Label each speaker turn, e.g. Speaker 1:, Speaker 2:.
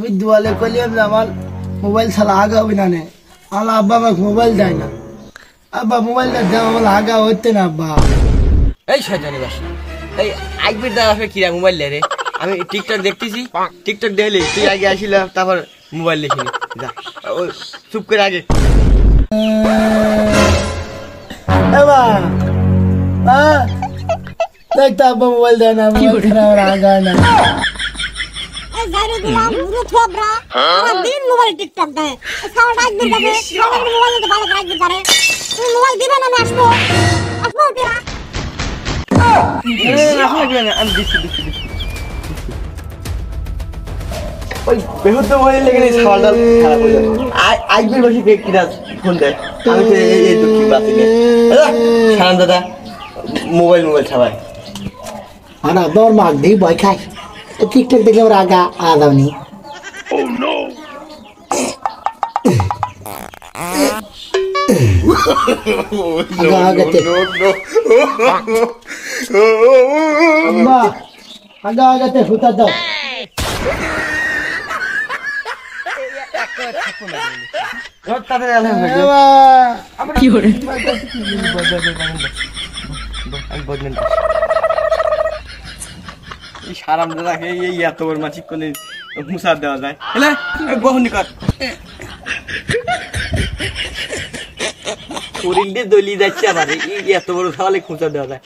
Speaker 1: আমি দুয়ালে কইলাম যে আমার মোবাইল ছাড়া আগা হবে না নে আল্লাহ আব্বা আমাকে মোবাইল দেয় না আব্বা মোবাইলটা দেওয়া আমার আগা হইতে না আব্বা
Speaker 2: এই শয়তানি বাস এই আইবির দ্বারা কিরা মোবাইল লে রে আমি টিকটক দেখতেছি টিকটক দেখলি তুই আগে আসিলাম তারপর মোবাইল লিখিনি যা ও চুপ করে আগে
Speaker 1: এবা দেখতে আব্বা মোবাইল দেয় না আমার আগা না
Speaker 3: দিন মোবাইল টিকটক দেয় মোবাইল ভালো রাখতে পারে তুমি মোবাইল দিবে না আমি আসবো আসবো
Speaker 2: আমি দিচ্ছি ওই বেহুদ মোবাইল লেগে নেই সাওয়ালটা খারাপ হয়ে যাবে আইবির বসে কিনা ফোন দেয় আমি তো এই দুঃখী বাতি নিয়ে সারান দাদা মোবাইল সবাই
Speaker 1: আর আব্বা ওর মাক দিয়ে ভয় খায় টিকটক দেখলে ওর আগা আদাওনি আগা আগাতে হুতা দাও
Speaker 2: কি করে সারাম দাদাকে এই এত বড় মাছি কোনে মুসার দেওয়া যায় হলে বহনি কর শরীর দিয়ে দলি যাচ্ছে আবার এই এত বড় খাওয়ালে খুঁচা দেওয়া যায়